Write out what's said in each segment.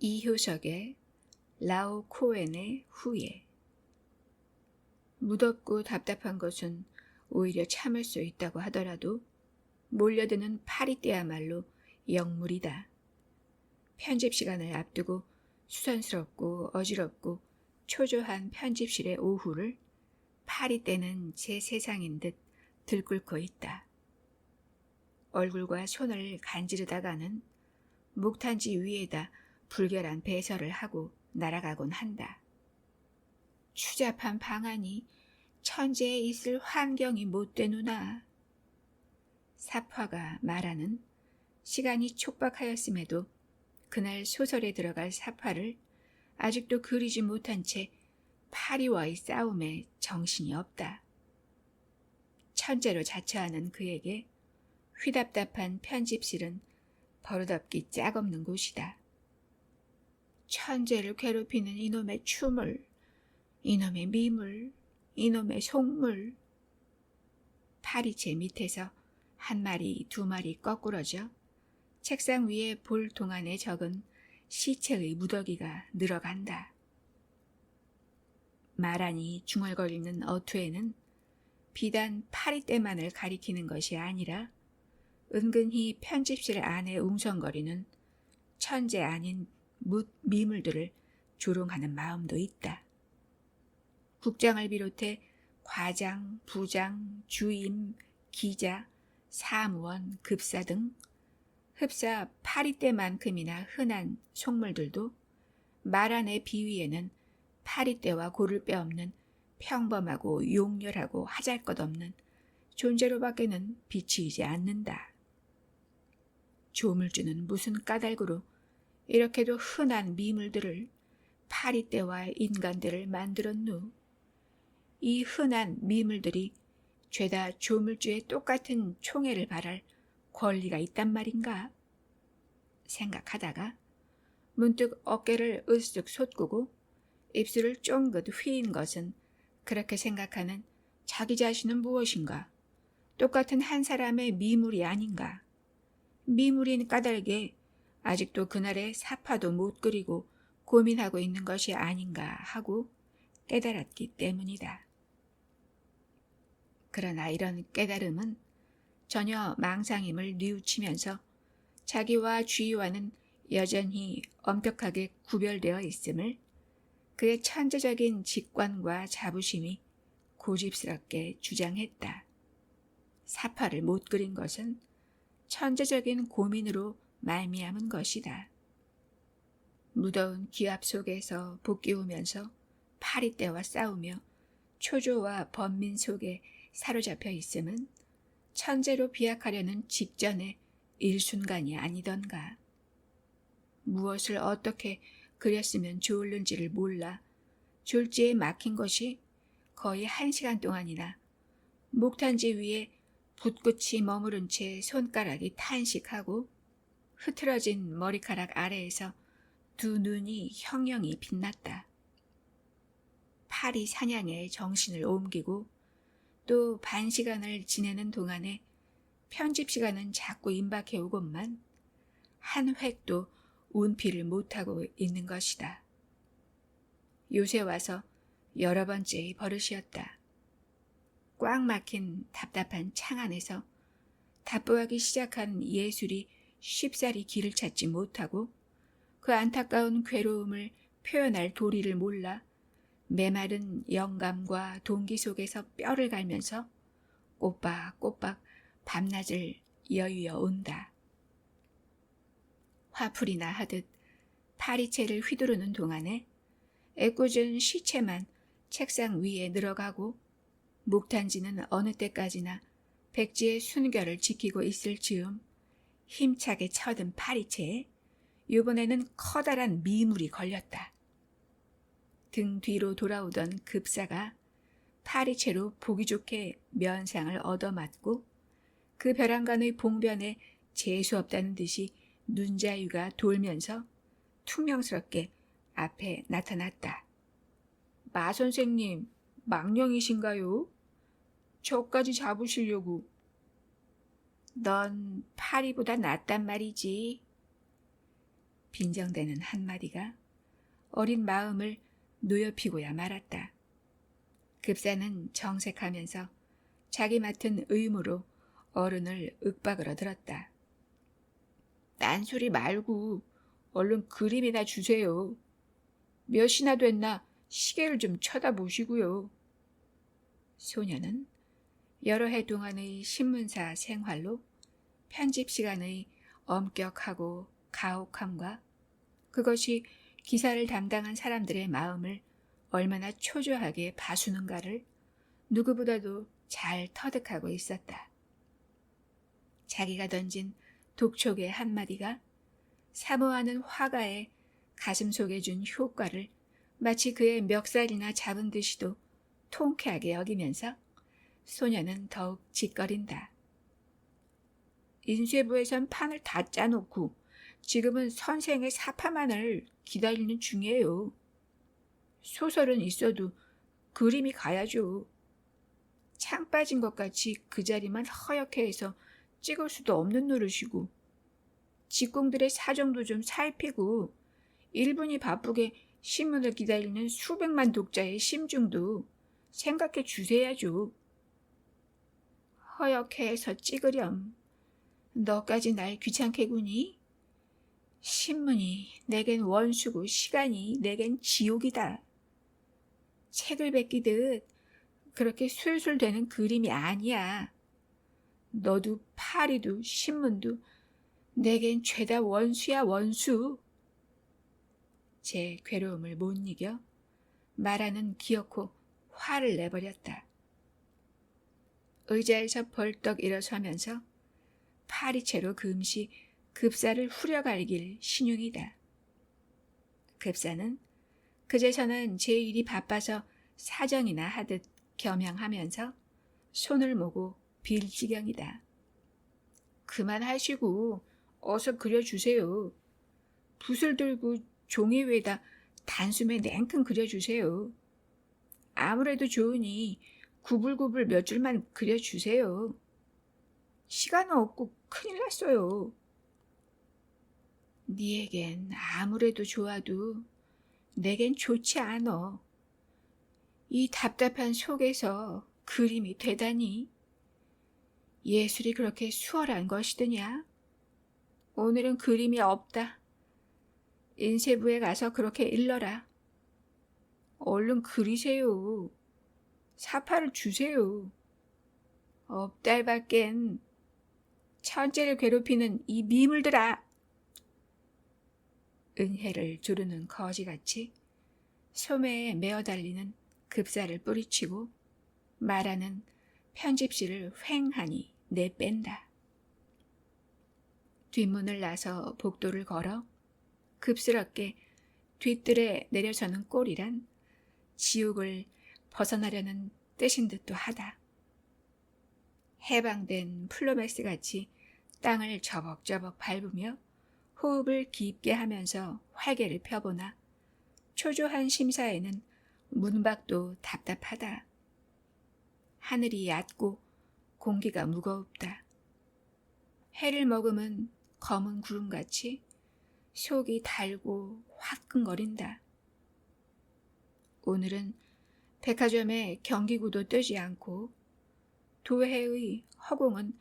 이효석의 라오 코엔의 후예. 무덥고 답답한 것은 오히려 참을 수 있다고 하더라도 몰려드는 파리 때야말로 역물이다. 편집 시간을 앞두고 수선스럽고 어지럽고 초조한 편집실의 오후를 파리 때는 제 세상인 듯 들끓고 있다. 얼굴과 손을 간지르다가는 목탄지 위에다 불결한 배설을 하고 날아가곤 한다. 추잡한 방안이 천재에 있을 환경이 못 되누나. 사파가 말하는 시간이 촉박하였음에도 그날 소설에 들어갈 사파를 아직도 그리지 못한 채 파리와의 싸움에 정신이 없다. 천재로 자처하는 그에게 휘답답한 편집실은 버릇없기 짝없는 곳이다. 천재를 괴롭히는 이놈의 추물, 이놈의 미물, 이놈의 속물. 파리채 밑에서 한 마리, 두 마리 거꾸러져 책상 위에 볼 동안에 적은 시체의 무더기가 늘어간다. 마란히 중얼거리는 어투에는 비단 파리떼만을 가리키는 것이 아니라 은근히 편집실 안에 웅성거리는 천재 아닌 미물들을 조롱하는 마음도 있다. 국장을 비롯해 과장, 부장, 주임, 기자, 사무원, 급사 등 흡사 파리떼만큼이나 흔한 속물들도 말 안의 비위에는 파리떼와 고를 데 없는 평범하고 용렬하고 하잘것없는 존재로밖에는 비치이지 않는다. 조물주는 무슨 까닭으로 이렇게도 흔한 미물들을 파리떼와 인간들을 만들었누? 이 흔한 미물들이 죄다 조물주의 똑같은 총애를 바랄 권리가 있단 말인가? 생각하다가 문득 어깨를 으쓱 솟구고 입술을 쫑긋 휘인 것은 그렇게 생각하는 자기 자신은 무엇인가? 똑같은 한 사람의 미물이 아닌가? 미물인 까닭에 아직도 그날의 사파도 못 그리고 고민하고 있는 것이 아닌가 하고 깨달았기 때문이다. 그러나 이런 깨달음은 전혀 망상임을 뉘우치면서 자기와 주위와는 여전히 엄격하게 구별되어 있음을 그의 천재적인 직관과 자부심이 고집스럽게 주장했다. 사파를 못 그린 것은 천재적인 고민으로 말미암은 것이다. 무더운 기압 속에서 볶이우면서 파리떼와 싸우며 초조와 번민 속에 사로잡혀 있음은 천재로 비약하려는 직전의 일순간이 아니던가. 무엇을 어떻게 그렸으면 좋을는지를 몰라 졸지에 막힌 것이 거의 1시간 동안이나 목탄지 위에 붓끝이 머무른 채 손가락이 탄식하고 흐트러진 머리카락 아래에서 두 눈이 형형이 빛났다. 파리 사냥에 정신을 옮기고 또 반시간을 지내는 동안에 편집 시간은 자꾸 임박해 오건만 한 획도 운피를 못하고 있는 것이다. 요새 와서 여러 번째의 버릇이었다. 꽉 막힌 답답한 창 안에서 답보하기 시작한 예술이 쉽사리 길을 찾지 못하고 그 안타까운 괴로움을 표현할 도리를 몰라 메마른 영감과 동기 속에서 뼈를 갈면서 꼬박꼬박 밤낮을 여유어 온다. 화풀이나 하듯 파리채를 휘두르는 동안에 애꿎은 시체만 책상 위에 늘어가고 목탄지는 어느 때까지나 백지의 순결을 지키고 있을 즈음 힘차게 쳐든 파리채에 이번에는 커다란 미물이 걸렸다. 등 뒤로 돌아오던 급사가 파리채로 보기 좋게 면상을 얻어맞고 그 벼랑간의 봉변에 재수없다는 듯이 눈자위가 돌면서 퉁명스럽게 앞에 나타났다. 마 선생님, 망령이신가요? 저까지 잡으시려고. 넌 파리보다 낫단 말이지. 빈정대는 한마디가 어린 마음을 노엽히고야 말았다. 급사는 정색하면서 자기 맡은 의무로 어른을 윽박으로 들었다. 딴소리 말고 얼른 그림이나 주세요. 몇이나 됐나 시계를 좀 쳐다보시고요. 소녀는 여러 해 동안의 신문사 생활로 편집 시간의 엄격하고 가혹함과 그것이 기사를 담당한 사람들의 마음을 얼마나 초조하게 봐주는가를 누구보다도 잘 터득하고 있었다. 자기가 던진 독촉의 한마디가 사모하는 화가의 가슴 속에 준 효과를 마치 그의 멱살이나 잡은 듯이도 통쾌하게 여기면서 소녀는 더욱 짓거린다. 인쇄부에선 판을 다 짜놓고 지금은 선생의 사파만을 기다리는 중이에요. 소설은 있어도 그림이 가야죠. 창 빠진 것 같이 그 자리만 허옇게 해서 찍을 수도 없는 노릇이고 직공들의 사정도 좀 살피고 일분이 바쁘게 신문을 기다리는 수백만 독자의 심중도 생각해 주셔야죠. 허옇게 해서 찍으렴. 너까지 날 귀찮게 구니? 신문이 내겐 원수고 시간이 내겐 지옥이다. 책을 베끼듯 그렇게 술술 되는 그림이 아니야. 너도 파리도 신문도 내겐 죄다 원수야 원수. 제 괴로움을 못 이겨 말하는 기어코 화를 내버렸다. 의자에서 벌떡 일어서면서 파리채로 금시 급사를 후려갈길 신용이다. 급사는 그제서는 제 일이 바빠서 사정이나 하듯 겸양하면서 손을 모고 빌 지경이다. 그만하시고 어서 그려주세요. 붓을 들고 종이 위에다 단숨에 냉큼 그려주세요. 아무래도 좋으니 구불구불 몇 줄만 그려주세요. 시간은 없고 큰일 났어요. 니에겐 아무래도 좋아도 내겐 좋지 않어. 이 답답한 속에서 그림이 되다니. 예술이 그렇게 수월한 것이더냐? 오늘은 그림이 없다. 인쇄부에 가서 그렇게 일러라. 얼른 그리세요. 사파를 주세요. 없달밖엔 천재를 괴롭히는 이 미물들아. 은혜를 조르는 거지같이 소매에 메어 달리는 급사를 뿌리치고 말하는 편집실을 휑하니 내뺀다. 뒷문을 나서 복도를 걸어 급스럽게 뒤뜰에 내려서는 꼴이란 지옥을 벗어나려는 뜻인 듯도 하다. 해방된 플로메스같이 땅을 저벅저벅 밟으며 호흡을 깊게 하면서 활개를 펴보나 초조한 심사에는 문밖도 답답하다. 하늘이 얕고 공기가 무겁다. 해를 머금은 검은 구름같이 속이 달고 화끈거린다. 오늘은 백화점에 경기구도 뜨지 않고 도해의 허공은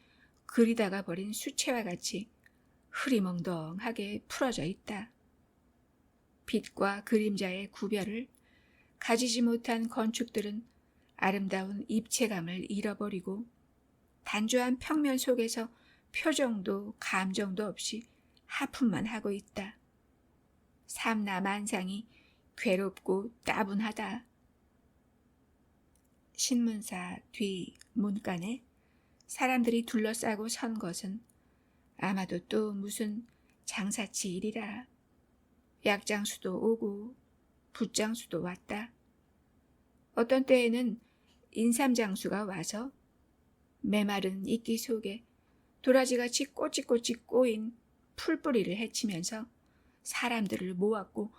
그리다가 버린 수채화 같이 흐리멍덩하게 풀어져 있다. 빛과 그림자의 구별을 가지지 못한 건축들은 아름다운 입체감을 잃어버리고 단조한 평면 속에서 표정도 감정도 없이 하품만 하고 있다. 삼라만상이 괴롭고 따분하다. 신문사 뒤 문간에 사람들이 둘러싸고 선 것은 아마도 또 무슨 장사치 일이라. 약장수도 오고 붓장수도 왔다. 어떤 때에는 인삼장수가 와서 메마른 이끼 속에 도라지같이 꼬치꼬치 꼬인 풀뿌리를 헤치면서 사람들을 모았고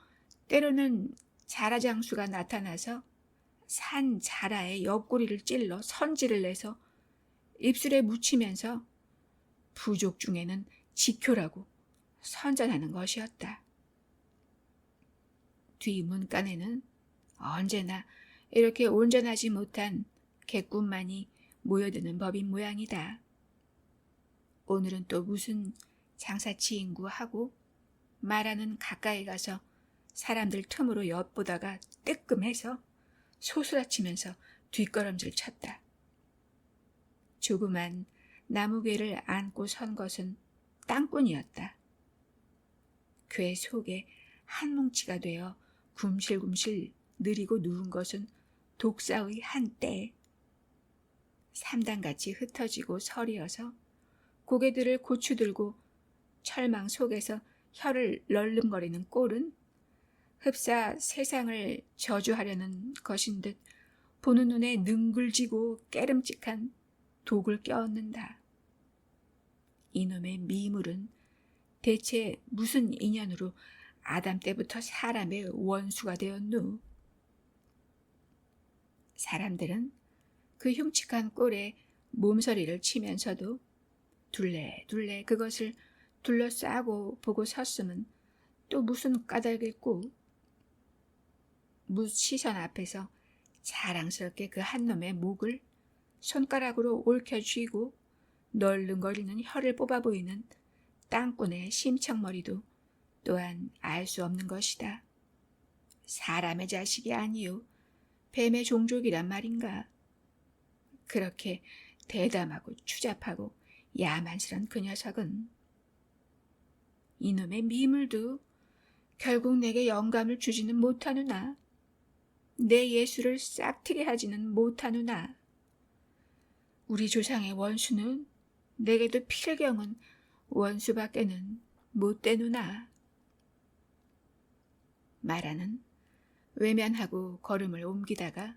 때로는 자라장수가 나타나서 산 자라의 옆구리를 찔러 선지를 내서 입술에 묻히면서 부족 중에는 지효라고 선전하는 것이었다. 뒤 문간에는 언제나 이렇게 온전하지 못한 객군만이 모여드는 법인 모양이다. 오늘은 또 무슨 장사치 인구하고 말하는 가까이 가서 사람들 틈으로 엿보다가 뜨끔해서 소스라치면서 뒷걸음질 쳤다. 조그만 나무괴를 안고 선 것은 땅꾼이었다. 괴 속에 한 뭉치가 되어 굶실굶실 느리고 누운 것은 독사의 한때. 삼단같이 흩어지고 서리어서 고개들을 고추들고 철망 속에서 혀를 널름거리는 꼴은 흡사 세상을 저주하려는 것인 듯 보는 눈에 능글지고 깨름직한 독을 껴얹는다. 이놈의 미물은 대체 무슨 인연으로 아담 때부터 사람의 원수가 되었누? 사람들은 그 흉측한 꼴에 몸서리를 치면서도 둘레둘레 그것을 둘러싸고 보고 섰음은 또 무슨 까닭일꼬? 무시선 앞에서 자랑스럽게 그 한 놈의 목을 손가락으로 옳혀 쥐고 널른거리는 혀를 뽑아 보이는 땅꾼의 심청머리도 또한 알 수 없는 것이다. 사람의 자식이 아니요 뱀의 종족이란 말인가. 그렇게 대담하고 추잡하고 야만스런 그 녀석은 이놈의 미물도 결국 내게 영감을 주지는 못하누나 내 예수를 싹트게 하지는 못하누나 우리 조상의 원수는 내게도 필경은 원수밖에는 못 되누나. 마라는 외면하고 걸음을 옮기다가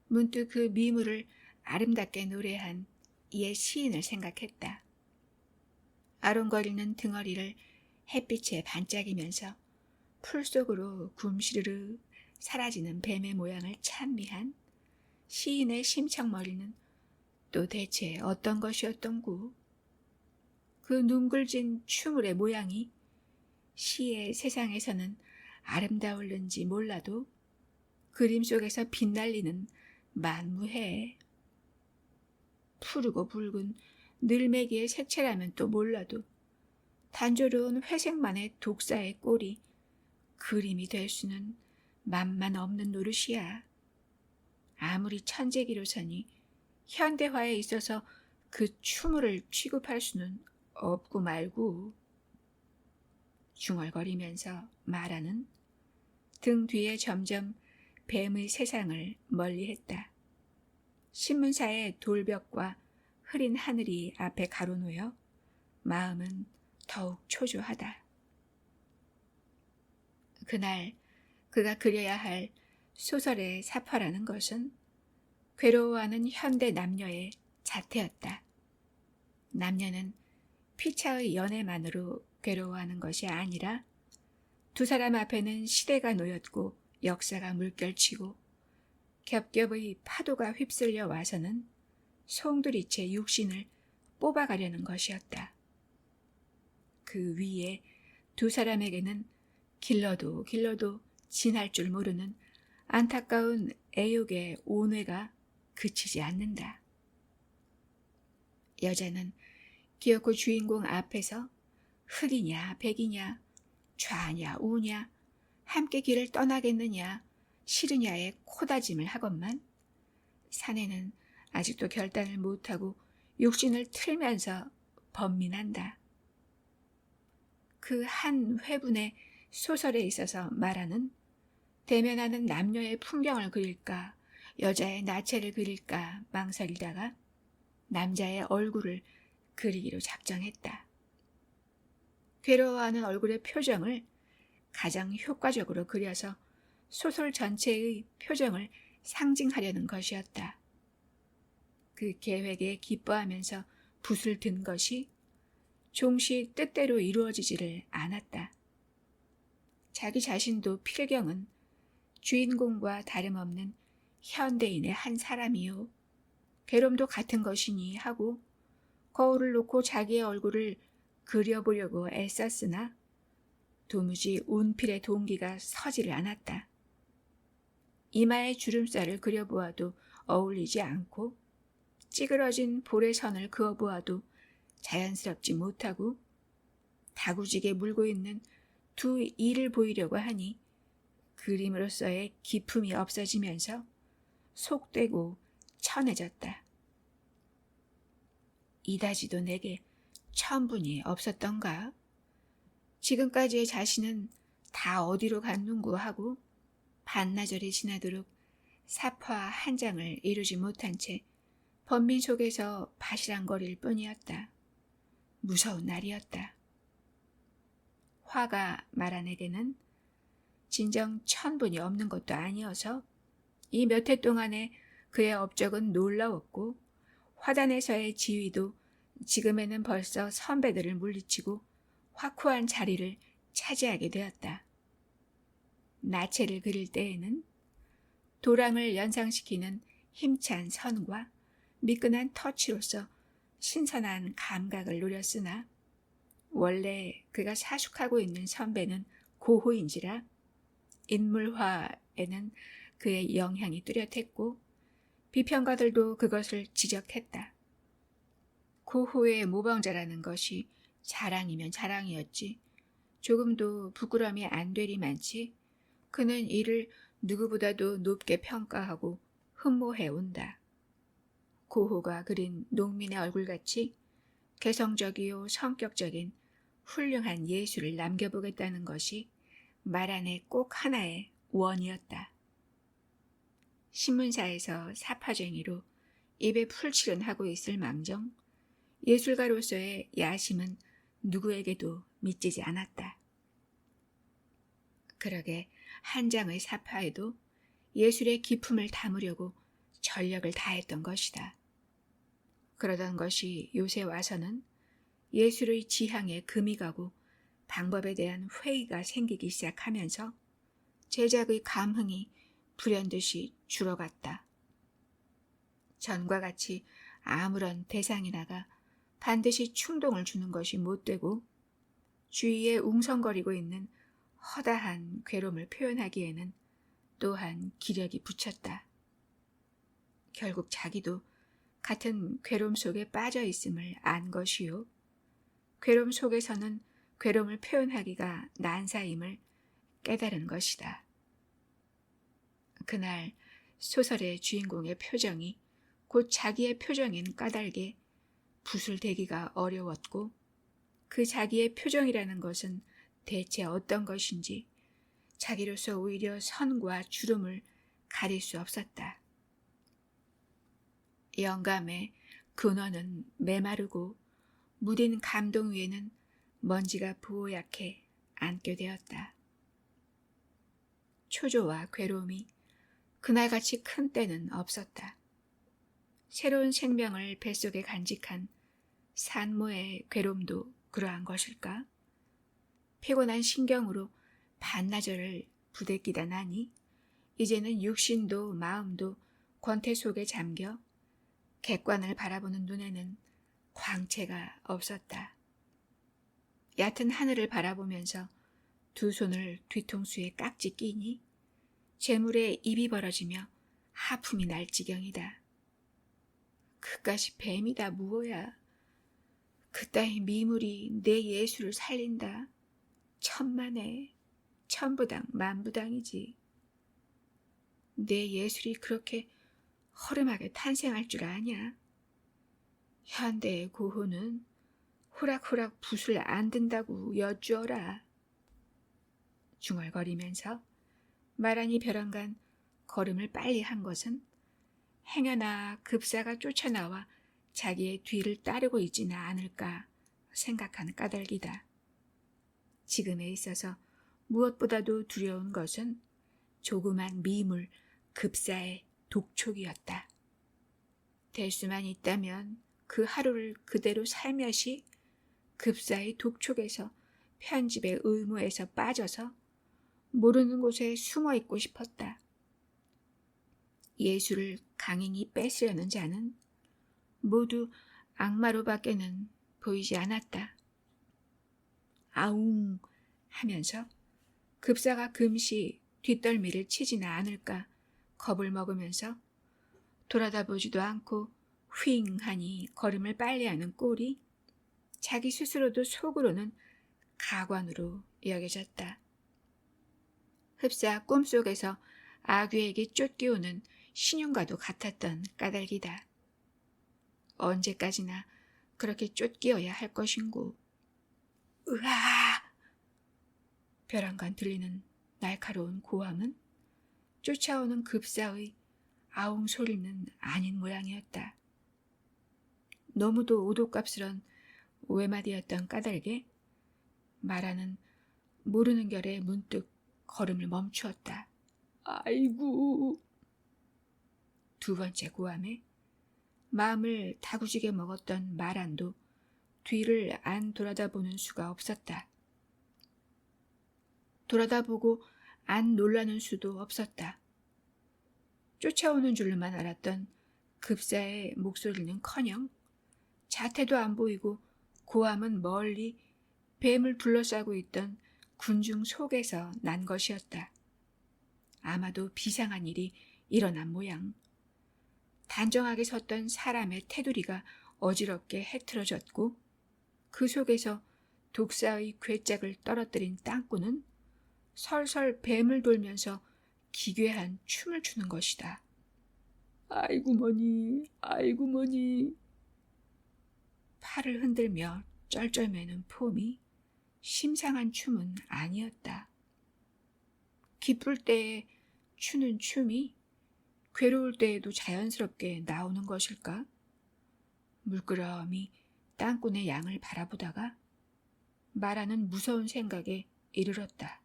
문득 그 미물을 아름답게 노래한 옛 시인을 생각했다. 아롱거리는 등허리를 햇빛에 반짝이면서 풀 속으로 굼시르르 사라지는 뱀의 모양을 찬미한 시인의 심청머리는 또 대체 어떤 것이었던구? 그 둥글진 추물의 모양이 시의 세상에서는 아름다울는지 몰라도 그림 속에서 빛날리는 만무해. 푸르고 붉은 늘매기의 색채라면 또 몰라도 단조로운 회색만의 독사의 꼴이 그림이 될 수는 만만 없는 노릇이야. 아무리 천재기로서니 현대화에 있어서 그 추물을 취급할 수는 없고 말고. 중얼거리면서 말하는 등 뒤에 점점 뱀의 세상을 멀리했다. 신문사의 돌벽과 흐린 하늘이 앞에 가로놓여 마음은 더욱 초조하다. 그날 그가 그려야 할 소설의 사파라는 것은 괴로워하는 현대 남녀의 자태였다. 남녀는 피차의 연애만으로 괴로워하는 것이 아니라 두 사람 앞에는 시대가 놓였고 역사가 물결치고 겹겹의 파도가 휩쓸려 와서는 송두리째 육신을 뽑아가려는 것이었다. 그 위에 두 사람에게는 길러도 지날 줄 모르는 안타까운 애욕의 온회가 그치지 않는다. 여자는 기어코 주인공 앞에서 흑이냐 백이냐 좌냐 우냐 함께 길을 떠나겠느냐 싫으냐에 코다짐을 하건만 사내는 아직도 결단을 못하고 육신을 틀면서 번민한다. 그 한 회분의 소설에 있어서 말하는 대면하는 남녀의 풍경을 그릴까 여자의 나체를 그릴까 망설이다가 남자의 얼굴을 그리기로 작정했다. 괴로워하는 얼굴의 표정을 가장 효과적으로 그려서 소설 전체의 표정을 상징하려는 것이었다. 그 계획에 기뻐하면서 붓을 든 것이 종시 뜻대로 이루어지지를 않았다. 자기 자신도 필경은 주인공과 다름없는 현대인의 한 사람이요. 괴롬도 같은 것이니 하고 거울을 놓고 자기의 얼굴을 그려보려고 애썼으나 도무지 운필의 동기가 서지를 않았다. 이마에 주름살을 그려보아도 어울리지 않고 찌그러진 볼의 선을 그어보아도 자연스럽지 못하고 다구지게 물고 있는 두 이를 보이려고 하니 그림으로서의 기품이 없어지면서 속되고 천해졌다. 이다지도 내게 천분이 없었던가? 지금까지의 자신은 다 어디로 갔는고 하고 반나절이 지나도록 사파 한 장을 이루지 못한 채 번민 속에서 바시랑거릴 뿐이었다. 무서운 날이었다. 화가 말아내게는 진정 천분이 없는 것도 아니어서 이 몇 해 동안에 그의 업적은 놀라웠고 화단에서의 지위도 지금에는 벌써 선배들을 물리치고 확고한 자리를 차지하게 되었다. 나체를 그릴 때에는 도랑을 연상시키는 힘찬 선과 미끈한 터치로서 신선한 감각을 누렸으나 원래 그가 사숙하고 있는 선배는 고호인지라 인물화에는 그의 영향이 뚜렷했고 비평가들도 그것을 지적했다. 고호의 모방자라는 것이 자랑이면 자랑이었지 조금도 부끄러움이 안 되리만치 그는 이를 누구보다도 높게 평가하고 흠모해온다. 고호가 그린 농민의 얼굴같이 개성적이요 성격적인 훌륭한 예술을 남겨보겠다는 것이 말 안에 꼭 하나의 원이었다. 신문사에서 사파쟁이로 입에 풀칠은 있을 망정 예술가로서의 야심은 누구에게도 미치지 않았다. 그러게 한 장의 사파에도 예술의 기품을 담으려고 전력을 다했던 것이다. 그러던 것이 요새 와서는 예술의 지향에 금이 가고 방법에 대한 회의가 생기기 시작하면서 제작의 감흥이 불현듯이 줄어갔다. 전과 같이 아무런 대상이나가 반드시 충동을 주는 것이 못되고 주위에 웅성거리고 있는 허다한 괴로움을 표현하기에는 또한 기력이 붙였다. 결국 자기도 같은 괴로움 속에 빠져 있음을 안 것이요. 괴로움 속에서는 괴로움을 표현하기가 난사임을 깨달은 것이다. 그날 소설의 주인공의 표정이 곧 자기의 표정인 까닭에 붓을 대기가 어려웠고 그 자기의 표정이라는 것은 대체 어떤 것인지 자기로서 오히려 선과 주름을 가릴 수 없었다. 영감의 근원은 메마르고 무딘 감동 위에는 먼지가 보얗게 앉게 되었다. 초조와 괴로움이 그날같이 큰 때는 없었다. 새로운 생명을 뱃속에 간직한 산모의 괴로움도 그러한 것일까? 피곤한 신경으로 반나절을 부대끼다 나니 이제는 육신도 마음도 권태 속에 잠겨 객관을 바라보는 눈에는 광채가 없었다. 얕은 하늘을 바라보면서 두 손을 뒤통수에 깍지 끼니 재물에 입이 벌어지며 하품이 날 지경이다. 그까지 뱀이다 무어야. 그따위 미물이 내 예술을 살린다. 천만에 천부당 만부당이지. 내 예술이 그렇게 허름하게 탄생할 줄 아냐? 현대의 고호는 호락호락 붓을 안 든다고 여쭈어라. 중얼거리면서 마란히 벼랑간 걸음을 빨리 한 것은 행여나 급사가 쫓아나와 자기의 뒤를 따르고 있지는 않을까 생각하는 까닭이다. 지금에 있어서 무엇보다도 두려운 것은 조그만 미물 급사의 독촉이었다. 될 수만 있다면 그 하루를 그대로 살며시 급사의 독촉에서 편집의 의무에서 빠져서 모르는 곳에 숨어 있고 싶었다. 예술을 강인히 뺏으려는 자는 모두 악마로 밖에는 보이지 않았다. 아웅 하면서 급사가 금시 뒷덜미를 치지나 않을까 겁을 먹으면서 돌아다보지도 않고 휑 하니 걸음을 빨리 하는 꼴이 자기 스스로도 속으로는 가관으로 여겨졌다. 흡사 꿈속에서 아귀에게 쫓겨오는 신용과도 같았던 까닭이다. 언제까지나 그렇게 쫓기어야 할 것인고. 으아! 벼랑간 들리는 날카로운 고함은 쫓아오는 급사의 아웅 소리는 아닌 모양이었다. 너무도 오독갑스런 외마디였던 까닭에 마라는 모르는 결에 문득 걸음을 멈추었다. 아이고. 두 번째 고함에 마음을 다구지게 먹었던 마란도 뒤를 안 돌아다보는 수가 없었다. 돌아다보고 안 놀라는 수도 없었다. 쫓아오는 줄로만 알았던 급사의 목소리는커녕 자태도 안 보이고 고함은 멀리 뱀을 둘러싸고 있던 군중 속에서 난 것이었다. 아마도 비상한 일이 일어난 모양. 단정하게 섰던 사람의 테두리가 어지럽게 해트러졌고 그 속에서 독사의 괴짝을 떨어뜨린 땅꾼은 설설 뱀을 돌면서 기괴한 춤을 추는 것이다. 아이고 머니, 아이고 머니. 팔을 흔들며 쩔쩔매는 폼이 심상한 춤은 아니었다. 기쁠 때에 추는 춤이 괴로울 때에도 자연스럽게 나오는 것일까? 물끄러미 땅꾼의 양을 바라보다가 마라는 무서운 생각에 이르렀다.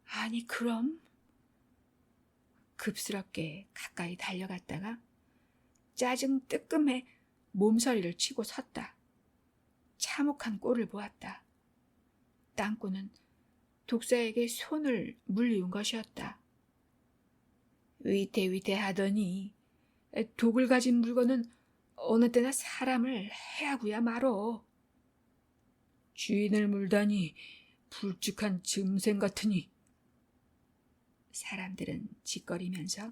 아니 그럼? 급스럽게 가까이 달려갔다가 짜증 뜨끔해 몸서리를 치고 섰다. 참혹한 꼴을 보았다. 땅꾼은 독사에게 손을 물리운 것이었다. 위태위태하더니 독을 가진 물건은 어느 때나 사람을 해하고야 말어. 주인을 물다니 불쭉한 짐승 같으니. 사람들은 짓거리면서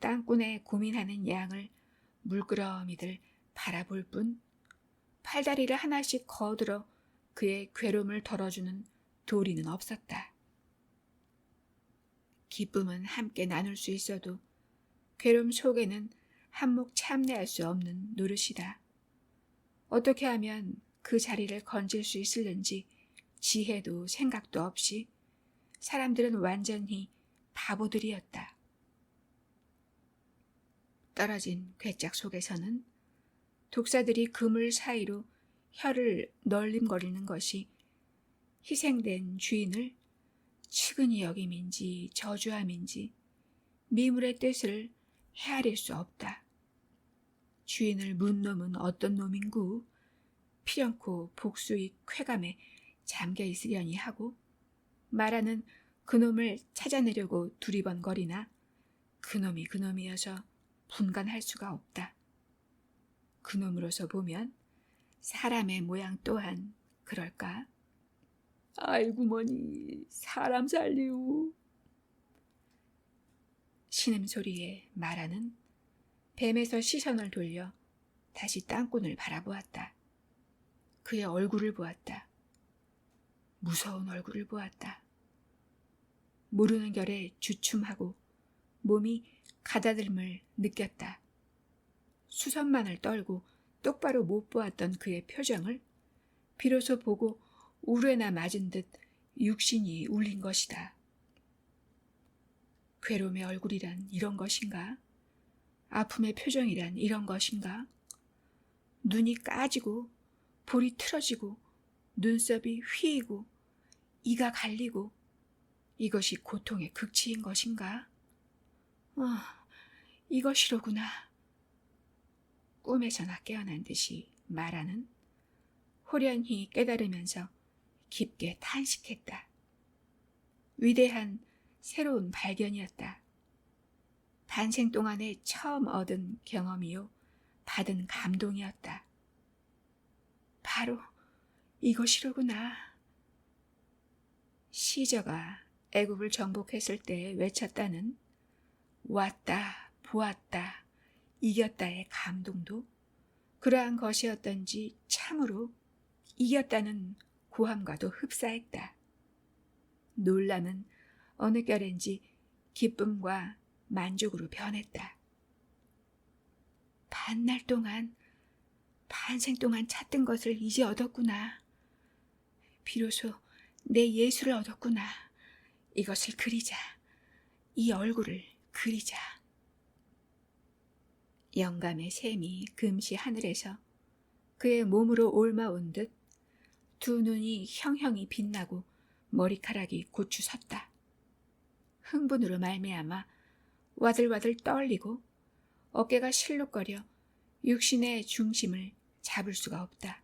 땅꾼의 고민하는 양을 물끄러미들 바라볼 뿐 팔다리를 하나씩 거들어 그의 괴로움을 덜어주는 도리는 없었다. 기쁨은 함께 나눌 수 있어도 괴로움 속에는 한몫 참내할 수 없는 노릇이다. 어떻게 하면 그 자리를 건질 수 있을는지 지혜도 생각도 없이 사람들은 완전히 바보들이었다. 떨어진 괴짝 속에서는 독사들이 그물 사이로 혀를 널림거리는 것이 희생된 주인을 측은히 여김인지 저주함인지 미물의 뜻을 헤아릴 수 없다. 주인을 문 놈은 어떤 놈인구 피령코 복수의 쾌감에 잠겨 있으려니 하고 마라는 그놈을 찾아내려고 두리번거리나 그놈이 그놈이어서 분간할 수가 없다. 그놈으로서 보면 사람의 모양 또한 그럴까? 아이고 머니 사람 살리우. 신음소리에 마라는 뱀에서 시선을 돌려 다시 땅꾼을 바라보았다. 그의 얼굴을 보았다. 무서운 얼굴을 보았다. 모르는 결에 주춤하고 몸이 가다듬을 느꼈다. 수선만을 떨고 똑바로 못 보았던 그의 표정을 비로소 보고 우레나 맞은 듯 육신이 울린 것이다. 괴로움의 얼굴이란 이런 것인가? 아픔의 표정이란 이런 것인가? 눈이 까지고 볼이 틀어지고 눈썹이 휘이고 이가 갈리고 이것이 고통의 극치인 것인가? 이것이로구나. 꿈에서나 깨어난 듯이 마라는 호련히 깨달으면서 깊게 탄식했다. 위대한 새로운 발견이었다. 반생 동안에 처음 얻은 경험이요 받은 감동이었다. 바로 이것이로구나. 시저가 애굽을 정복했을 때 외쳤다는 왔다, 보았다, 이겼다의 감동도 그러한 것이었던지 참으로 이겼다는 고함과도 흡사했다. 놀람은 어느 결엔지 기쁨과 만족으로 변했다. 반날 동안, 반생 동안 찾던 것을 이제 얻었구나. 비로소 내 예수를 얻었구나. 이것을 그리자. 이 얼굴을 그리자. 영감의 샘이 금시 하늘에서 그의 몸으로 옮아온 듯 두 눈이 형형이 빛나고 머리카락이 고추 섰다. 흥분으로 말미암아 와들와들 떨리고 어깨가 실룩거려 육신의 중심을 잡을 수가 없다.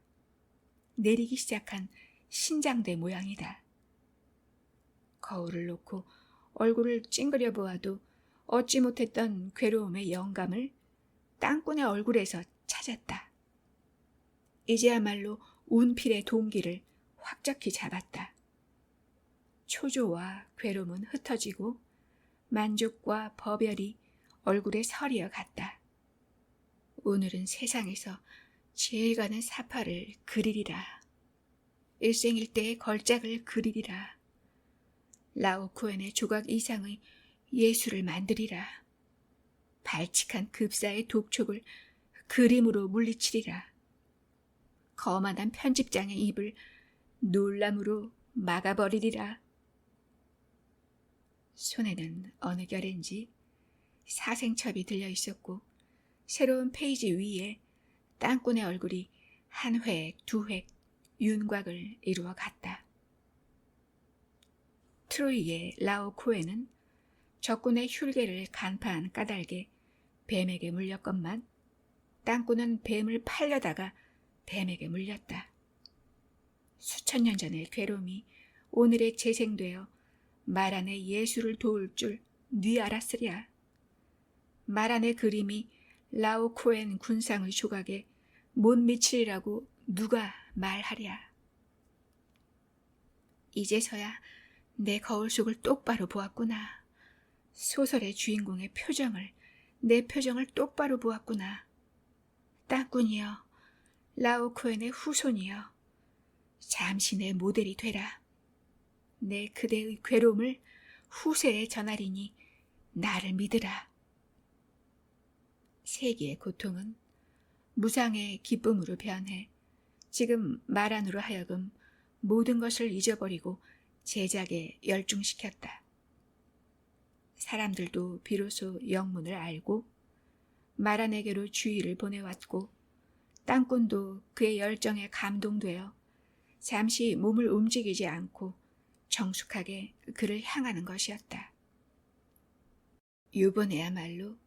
내리기 시작한 신장대 모양이다. 거울을 놓고 얼굴을 찡그려 보아도 얻지 못했던 괴로움의 영감을 땅꾼의 얼굴에서 찾았다. 이제야말로 운필의 동기를 확적히 잡았다. 초조와 괴로움은 흩어지고 만족과 버별이 얼굴에 서리어 갔다. 오늘은 세상에서 제일 가는 사파를 그리리라. 일생일대의 걸작을 그리리라. 라오코엔의 조각 이상의 예술을 만들리라. 발칙한 급사의 독촉을 그림으로 물리치리라. 거만한 편집장의 입을 놀람으로 막아버리리라. 손에는 어느 결엔지 사생첩이 들려 있었고 새로운 페이지 위에 땅꾼의 얼굴이 한 획, 두 획 윤곽을 이루어 갔다. 트로이의 라오코엔은 적군의 흉계를 간파한 까닭에 뱀에게 물렸건만 땅꾼은 뱀을 팔려다가 뱀에게 물렸다. 수천 년 전의 괴로움이 오늘에 재생되어 말 안의 예술을 도울 줄 네 알았으랴. 말 안의 그림이 라오코엔 군상의 조각에 못 미치리라고 누가 말하랴. 이제서야 내 거울 속을 똑바로 보았구나. 소설의 주인공의 표정을, 내 표정을 똑바로 보았구나. 땅꾼이여, 라오코엔의 후손이여, 잠시 내 모델이 되라. 내 그대의 괴로움을 후세에 전하리니 나를 믿으라. 세기의 고통은 무상의 기쁨으로 변해 지금 말 안으로 하여금 모든 것을 잊어버리고 제작에 열중시켰다. 사람들도 비로소 영문을 알고 말 안에게로 주의를 보내왔고 땅꾼도 그의 열정에 감동되어 잠시 몸을 움직이지 않고 정숙하게 그를 향하는 것이었다. 요번에야말로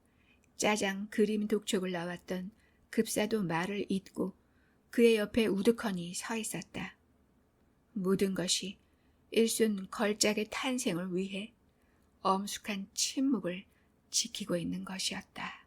짜장 그림 독촉을 나왔던 급사도 말을 잇고 그의 옆에 우두커니 서 있었다. 모든 것이 일순 걸작의 탄생을 위해 엄숙한 침묵을 지키고 있는 것이었다.